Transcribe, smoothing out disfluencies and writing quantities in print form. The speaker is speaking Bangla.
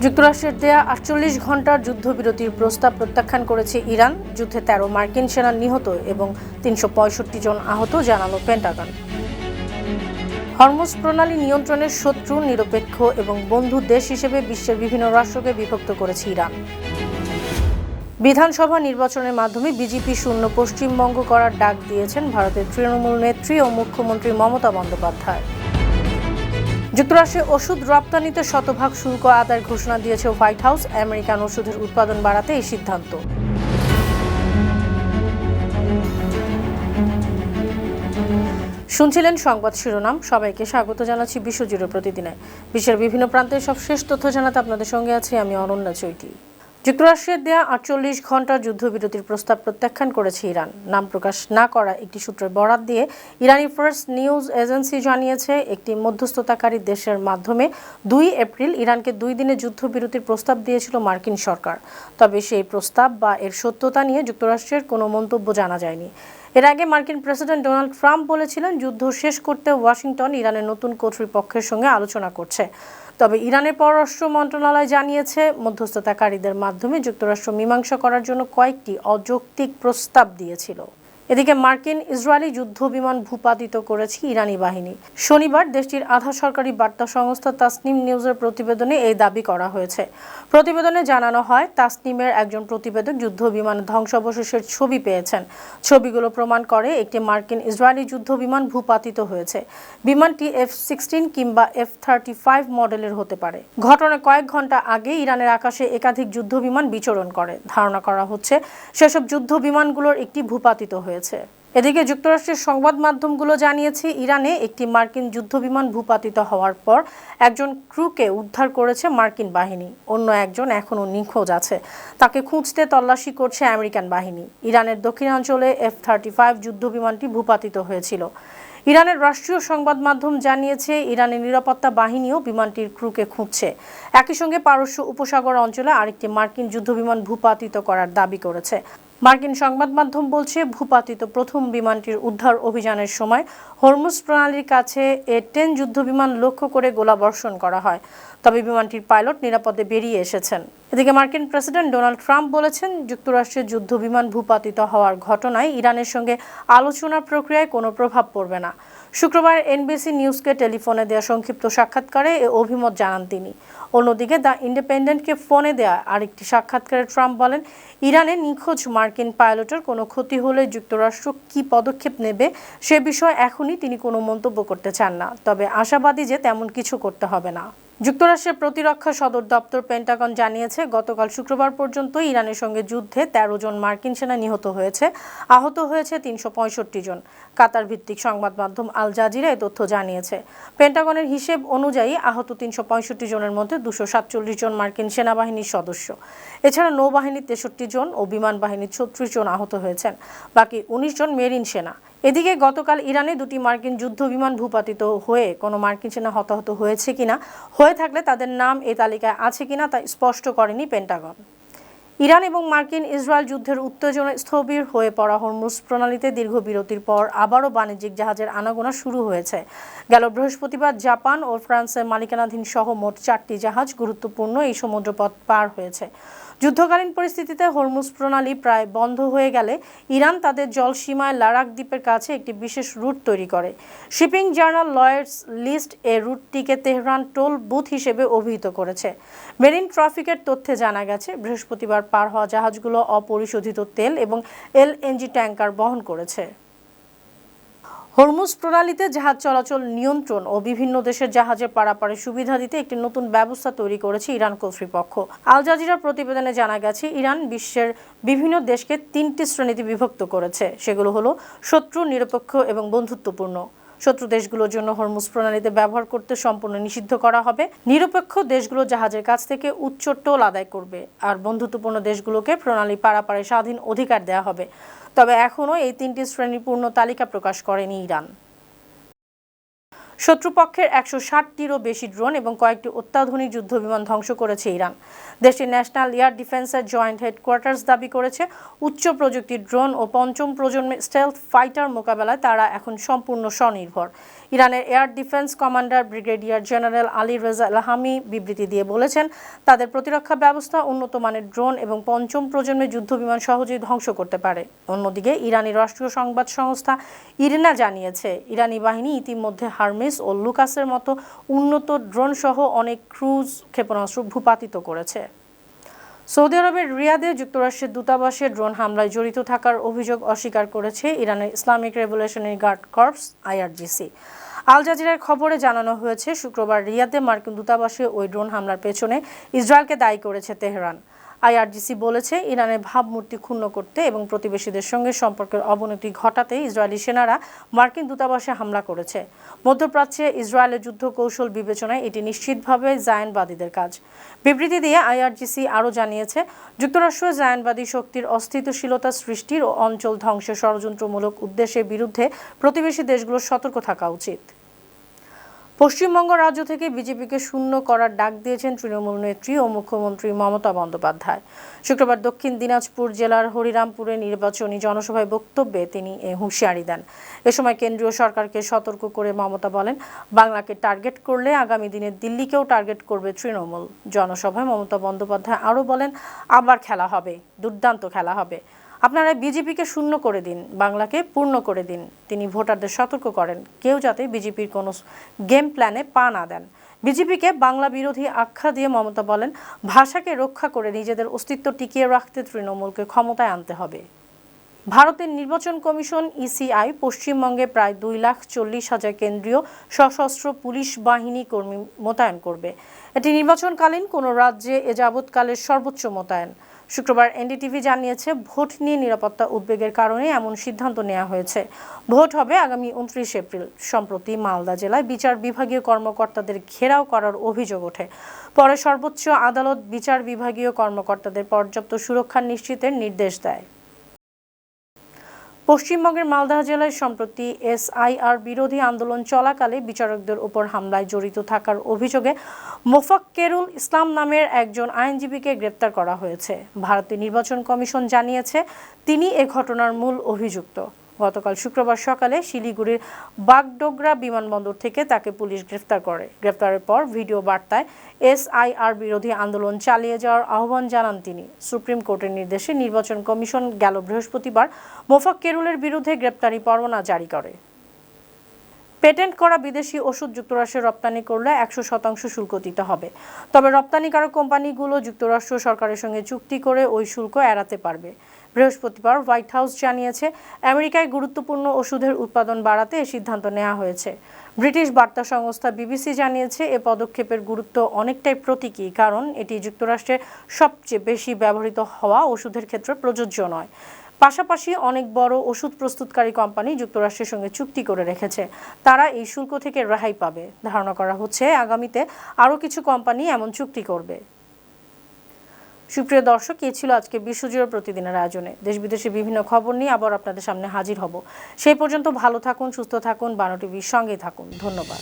যুক্তরাষ্ট্রের দেয়া ৪৮ ঘণ্টার যুদ্ধবিরতির প্রস্তাব প্রত্যাখ্যান করেছে ইরান। যুদ্ধে ১৩ মার্কিন সেনা নিহত এবং ৩৬৫ জন আহত জানালো পেন্টাগন। হরমুজ প্রণালী নিয়ন্ত্রণের শত্রু, নিরপেক্ষ এবং বন্ধু দেশ হিসেবে বিশ্বের বিভিন্ন রাষ্ট্রকে বিভক্ত করেছে ইরান। বিধানসভা নির্বাচনের মাধ্যমে বিজেপি শূন্য পশ্চিমবঙ্গ করার ডাক দিয়েছেন ভারতের তৃণমূল নেত্রী ও মুখ্যমন্ত্রী মমতা বন্দ্যোপাধ্যায়। যুক্তরাষ্ট্রে ওষুধ রপ্তানিতে শতভাগ শুল্ক আদায়ের ঘোষণা দিয়েছে হোয়াইট হাউস। আমেরিকান ওষুধের উৎপাদন বাড়াতে এই সিদ্ধান্ত। শুনছিলেন সংবাদ শিরোনাম। সবাইকে স্বাগত জানাচ্ছি বিশ্বজুড়ে প্রতিদিনে বিশ্বের বিভিন্ন প্রান্তের সব শেষ তথ্য জানাতে আপনাদের সঙ্গে আছি আমি অনন্যা চৈতি। যুক্তরাষ্ট্রের দেয়া ৪৮ ঘণ্টার যুদ্ধবিরতির প্রস্তাব প্রত্যাখ্যান করেছে ইরান। নাম প্রকাশ না করা একটি সূত্রের বরাত দিয়ে ইরানি ফার্স্ট নিউজ এজেন্সি জানিয়েছে, একটি মধ্যস্থতাকারী দেশের মাধ্যমে ২ এপ্রিল ইরানকে ২ দিনের যুদ্ধবিরতির প্রস্তাব দিয়েছিল মার্কিন সরকার। তবে সেই প্রস্তাব বা এর সত্যতা নিয়ে যুক্তরাষ্ট্রের কোনো মন্তব্য জানা যায়নি। এর আগে মার্কিন প্রেসিডেন্ট ডোনাল্ড ট্রাম্প বলেছিলেন, যুদ্ধ শেষ করতে ওয়াশিংটন ইরানের নতুন কর্তৃপক্ষের সঙ্গে আলোচনা করছে। তবে ইরানের পররাষ্ট্র মন্ত্রণালয় জানিয়েছে, মধ্যস্থতাকারীদের মাধ্যমে যুক্তরাষ্ট্র মীমাংসা করার জন্য কয়েকটি অযৌক্তিক প্রস্তাব দিয়েছিল। এদিকে মার্কিন ইসরায়েলি যুদ্ধ বিমান ভূপাতিত করেছে ইরানি বাহিনী। শনিবার দেশটির আধা সরকারি বার্তা সংস্থা তাসনিম নিউজের প্রতিবেদনে এই দাবি করা হয়েছে। প্রতিবেদনে জানানো হয়, তাসনিমের একজন প্রতিবেদক যুদ্ধ বিমান ধ্বংসাবশেষের ছবি পেয়েছেন। ছবিগুলো প্রমাণ করে একটি মার্কিন ইসরায়েলি যুদ্ধ বিমান ভূপাতিত হয়েছে। বিমানটি F-16 কিংবা F-35 মডেলের হতে পারে। ঘটনার কয়েক ঘন্টা আগে ইরানের আকাশে একাধিক যুদ্ধ বিমান বিচরণ করে। ধারণা করা হচ্ছে সেসব যুদ্ধ বিমানগুলোর একটি ভূপাতিত হয়েছে। এদিকে যুক্তরাষ্ট্রের সংবাদ মাধ্যমগুলো জানিয়েছে, ইরানে একটি মার্কিন যুদ্ধবিমান ভূপাতিত হওয়ার পর একজন ক্রুকে উদ্ধার করেছে মার্কিন বাহিনী। অন্য একজন এখনও নিখোঁজ আছে। তাকে খুঁজতে তল্লাশি করছে আমেরিকান বাহিনী। ইরানের দক্ষিণাঞ্চলে F-35 যুদ্ধবিমানটি ভূপাতিত হয়েছিল। ইরানের রাষ্ট্রীয় সংবাদ মাধ্যম জানিয়েছে, ইরানের নিরাপত্তা বাহিনীও বিমানটির ক্রুকে খুঁজছে। একই সঙ্গে পারস্য উপসাগর অঞ্চলে আরেকটি মার্কিন যুদ্ধবিমান ভূপাতিত করার দাবি করেছে। মার্কিন সংবাদ মাধ্যম বলছে, ভূপাতিত প্রথম বিমানটির উদ্ধার অভিযানের সময় হরমুজ প্রণালীর কাছে A-10 যুদ্ধবিমান লক্ষ্য করে গোলাবর্ষণ করা হয়। তবে বিমানটির পাইলট নিরাপদে বেরিয়ে এসেছেন। এদিকে মার্কিন প্রেসিডেন্ট ডোনাল্ড ট্রাম্প বলেছেন, যুক্তরাষ্ট্রের যুদ্ধবিমান ভূপাতিত হওয়ার ঘটনায় ইরানের সঙ্গে আলোচনার প্রক্রিয়ায় কোনো প্রভাব পড়বে না। শুক্রবার এনবিসি নিউজকে টেলিফোনে দেওয়া সংক্ষিপ্ত সাক্ষাৎকারে এ অভিমত জানান তিনি। অন্যদিকে দ্য ইন্ডিপেন্ডেন্টকে ফোনে দেওয়া আরেকটি সাক্ষাৎকারে ট্রাম্প বলেন, ইরানে নিখোঁজ মার্কিন পাইলটের কোনো ক্ষতি হলে যুক্তরাষ্ট্র কী পদক্ষেপ নেবে সে বিষয়ে এখনই তিনি কোনো মন্তব্য করতে চান না। তবে আশাবাদী যে তেমন কিছু করতে হবে না। যুক্তরাষ্ট্রের প্রতিরক্ষা সদর দপ্তর পেন্টাগন জানিয়েছে, গতকাল শুক্রবার পর্যন্ত ইরানের সঙ্গে যুদ্ধে ১৩ জন মার্কিন সেনা নিহত হয়েছে, আহত হয়েছে ৩৬৫ জন। কাতার ভিত্তিক সংবাদ মাধ্যম আল জাজিরা এই তথ্য জানিয়েছে। পেন্টাগনের হিসেব অনুযায়ী আহত ৩৬৫ জনের মধ্যে ২৪৭ জন মার্কিন সেনাবাহিনীর সদস্য। এছাড়া নৌবাহিনীর ৬৩ জন ও বিমান বাহিনীর ৩৬ জন আহত হয়েছেন। বাকি ১৯ জন মেরিন সেনা। এদিকে গতকাল ইরানে ২টি মার্কিন যুদ্ধ বিমান ভূপাতিত হয়ে কোনো মার্কিন সেনা হতাহত হয়েছে কিনা, হয়ে থাকলে তাদের নাম এই তালিকায় আছে কিনা তা স্পষ্ট করেনি পেন্টাগন। ইরান এবং মার্কিন ইসরায়েল যুদ্ধের উত্তেজনা স্থবির হয়ে পড়া হরমুজ প্রণালীতে দীর্ঘ বিরতির পর আবারও বাণিজ্যিক জাহাজের আনাগোনা শুরু হয়েছে। গেল বৃহস্পতিবার জাপান ও ফ্রান্সের মালিকানাধীন সহ মোট ৪টি জাহাজ গুরুত্বপূর্ণ এই সমুদ্রপথ পার হয়েছে। যুদ্ধকালীন পরিস্থিতিতে হরমুজ প্রণালী প্রায় বন্ধ হয়ে গেলে ইরান তাদের জলসীমায় লারাক দ্বীপের কাছে একটি বিশেষ রুট তৈরি করে। শিপিং জার্নাল লয়েডস লিস্ট এ রুটটিকে তেহরান টোল বুথ হিসেবে অভিহিত করেছে। মেরিন ট্রাফিকের তথ্যে জানা গেছে, বৃহস্পতিবার পার হওয়া জাহাজগুলো অপরিশোধিত তেল এবং এলএনজি ট্যাঙ্কার বহন করেছে। হরমুজ প্রণালীতে জাহাজ চলাচল নিয়ন্ত্রণ ও বিভিন্ন দেশের জাহাজের পারাপারের সুবিধা দিতে একটি নতুন ব্যবস্থা তৈরি করেছে ইরান কর্তৃপক্ষ। আল জাজিরার প্রতিবেদনে জানা গেছে, ইরান বিশ্বের বিভিন্ন দেশকে ৩টি শ্রেণীতে বিভক্ত করেছে। সেগুলো হলো শত্রু, নিরপেক্ষ এবং বন্ধুত্বপূর্ণ। শত্রু দেশগুলোর জন্য হরমুজ প্রণালীতে ব্যবহার করতে সম্পূর্ণ নিষিদ্ধ করা হবে। নিরপেক্ষ দেশগুলো জাহাজের কাছ থেকে উচ্চ টোল আদায় করবে, আর বন্ধুত্বপূর্ণ দেশগুলোকে প্রণালী পারাপারে স্বাধীন অধিকার দেওয়া হবে। তবে এখনও এই ৩টি শ্রেণীর পূর্ণ তালিকা প্রকাশ করেনি ইরান। শত্রুপক্ষের ১৬০টিরও বেশি ড্রোন এবং কয়েকটি অত্যাধুনিক যুদ্ধবিমান ধ্বংস করেছে ইরান। দেশটির ন্যাশনাল এয়ার ডিফেন্সের জয়েন্ট হেডকোয়ার্টার্স দাবি করেছে, উচ্চ প্রযুক্তির ড্রোন ও পঞ্চম প্রজন্মের স্টেলথ ফাইটার মোকাবেলায় তারা এখন সম্পূর্ণ স্বনির্ভর। ইরানের air defence commander brigadier general Ali Reza Elhami বিবৃতি দিয়ে বলেছেন, তাদের প্রতিরক্ষা ব্যবস্থা উন্নত মানের ড্রোন এবং পঞ্চম প্রজন্মের যুদ্ধবিমান সহজেই ধ্বংস করতে পারে। অন্যদিকে ইরানি রাষ্ট্রীয় সংবাদ সংস্থা ইরনা জানিয়েছে, ইরানি বাহিনী ইতিমধ্যে হারমিস ও লুকাসের মতো উন্নত ড্রোন সহ অনেক ক্রুজ ক্ষেপণাস্ত্র ভূপাতিত করেছে। সৌদি আরবের রিয়াদে যুক্তরাষ্ট্রের দূতাবাসে ড্রোন হামলায় জড়িত থাকার অভিযোগ অস্বীকার করেছে ইরানের Islamic revolutionary guard corps IRGC. আল জাজিরার খবরে জানানো হয়েছে, শুক্রবার রিয়াদে মার্কিন দূতাবাসে ওই ড্রোন হামলার পেছনে ইসরায়েলকে দায়ী করেছে তেহরান। আইআরজিসি বলেছে, ইরানের ভাবমূর্তি ক্ষুণ্ণ করতে এবং প্রতিবেশীদের সঙ্গে সম্পর্কের অবনতি ঘটাতে ইসরায়েলি সেনারা মার্কিন দূতাবাসে হামলা করেছে। মধ্যপ্রাচ্যে ইসরায়েলের যুদ্ধ কৌশল বিবেচনায় এটি নিশ্চিতভাবে জায়নবাদীদের কাজ। বিবৃতি দিয়ে আইআরজিসি আরও জানিয়েছে, যুক্তরাষ্ট্র জায়নবাদী শক্তির অস্থিতিশীলতা সৃষ্টির ও অঞ্চল ধ্বংসের ষড়যন্ত্রমূলক উদ্দেশ্যের বিরুদ্ধে প্রতিবেশী দেশগুলোর সতর্ক থাকা উচিত। পশ্চিমবঙ্গ রাজ্য থেকে বিজেপিকে শূন্য করার ডাক দিয়েছেন তৃণমূল নেত্রী ও মুখ্যমন্ত্রী মমতা বন্দ্যোপাধ্যায়। শুক্রবার দক্ষিণ দিনাজপুর জেলার হরিরামপুরে নির্বাচনী জনসভায় বক্তব্যে তিনি এই হুঁশিয়ারি দেন। এ সময় কেন্দ্রীয় সরকারকে সতর্ক করে মমতা বলেন, বাংলাকে টার্গেট করলে আগামী দিনে দিল্লিকেও টার্গেট করবে তৃণমূল। জনসভায় মমতা বন্দ্যোপাধ্যায় আরও বলেন, আবার খেলা হবে, দুর্দান্ত খেলা হবে। আপনারা বিজেপিকে শূন্য করে দিন, বাংলাকে পূর্ণ করে দিন। তিনি ভোটারদের সতর্ক করেন, কেউ যাতে বিজেপির কোনো গেম প্ল্যানে পা না দেন। বিজেপিকে বাংলা বিরোধী আখ্যা দিয়ে মমতা বলেন, ভাষাকে রক্ষা করে নিজেদের অস্তিত্ব টিকিয়ে রাখতে তৃণমূলকে ক্ষমতায় আনতে হবে। ভারতের নির্বাচন কমিশন ইসিআই পশ্চিমবঙ্গে প্রায় 2,40,000 কেন্দ্রীয় সশস্ত্র পুলিশ বাহিনী কর্মী মোতায়েন করবে। এটি নির্বাচনকালীন কোনো রাজ্যে এ যাবৎকালের সর্বোচ্চ মোতায়েন। শুক্রবার এনডিটিভি জানিয়েছে, ভোট নিয়ে নিরাপত্তা উদ্বেগের কারণে এমন সিদ্ধান্ত নেওয়া হয়েছে। ভোট হবে আগামী 29 এপ্রিল। সম্প্রতি মালদা জেলায় বিচার বিভাগীয় কর্মকর্তাদের ঘেরাও করার অভিযোগ ওঠে। পরে সর্বোচ্চ আদালত বিচার বিভাগীয় কর্মকর্তাদের পর্যাপ্ত সুরক্ষা নিশ্চিতের নির্দেশ দেয়। পশ্চিমবঙ্গের মালদা জেলায় সম্প্রতি এসআইআর বিরোধী আন্দোলন চলাকালে বিচারকদের উপর হামলায় জড়িত থাকার অভিযোগে মোফাক্কেরুল ইসলাম নামের একজন আইনজীবীকে গ্রেপ্তার করা হয়েছে। ভারতের নির্বাচন কমিশন জানিয়েছে, তিনি এ ঘটনার মূল অভিযুক্ত। গতকাল শুক্রবার সকালে শিলিগুড়ির বাগডোগরা বিমানবন্দর থেকে তাকে পুলিশ গ্রেফতার করে। গ্রেফতারের পর ভিডিও বার্তায় এসআইআর বিরোধী আন্দোলন চালিয়ে যাওয়ার আহ্বান জানান তিনি। সুপ্রিম কোর্টের নির্দেশে নির্বাচন কমিশন গেল বৃহস্পতিবার মোফাক্কেরুলের বিরুদ্ধে গ্রেপ্তারি পরোয়ানা জারি করে। পেটেন্ট করা বিদেশি ওষুধ যুক্তরাষ্ট্রে রপ্তানি করলে 100% শুল্ক দিতে হবে। তবে রপ্তানিকারক কোম্পানিগুলো যুক্তরাষ্ট্র সরকারের সঙ্গে চুক্তি করে ওই শুল্ক এড়াতে পারবে। বৃহস্পতিবার হোয়াইট হাউস জানিয়েছে, আমেরিকায় গুরুত্বপূর্ণ ওষুধের উৎপাদন বাড়াতে এ সিদ্ধান্ত নেওয়া হয়েছে। ব্রিটিশ বার্তা সংস্থা বিবিসি জানিয়েছে, এ পদক্ষেপের গুরুত্ব অনেকটাই প্রতীকী, কারণ এটি যুক্তরাষ্ট্রে সবচেয়ে বেশি ব্যবহৃত হওয়া ওষুধের ক্ষেত্রে প্রযোজ্য নয়। পাশাপাশি অনেক বড় ওষুধ প্রস্তুতকারী কোম্পানি যুক্তরাষ্ট্রের সঙ্গে চুক্তি করে রেখেছে, তারা এই শুল্ক থেকে রেহাই পাবে। ধারণা করা হচ্ছে, আগামীতে আরও কিছু কোম্পানি এমন চুক্তি করবে। সুপ্রিয় দর্শক, এই ছিল আজকে বিশ্বজুড়ে প্রতিদিনের আয়োজনে। দেশ বিদেশের বিভিন্ন খবর নিয়ে আবার আপনাদের সামনে হাজির হব। সেই পর্যন্ত ভালো থাকুন, সুস্থ থাকুন, বানো টিভির সঙ্গেই থাকুন। ধন্যবাদ।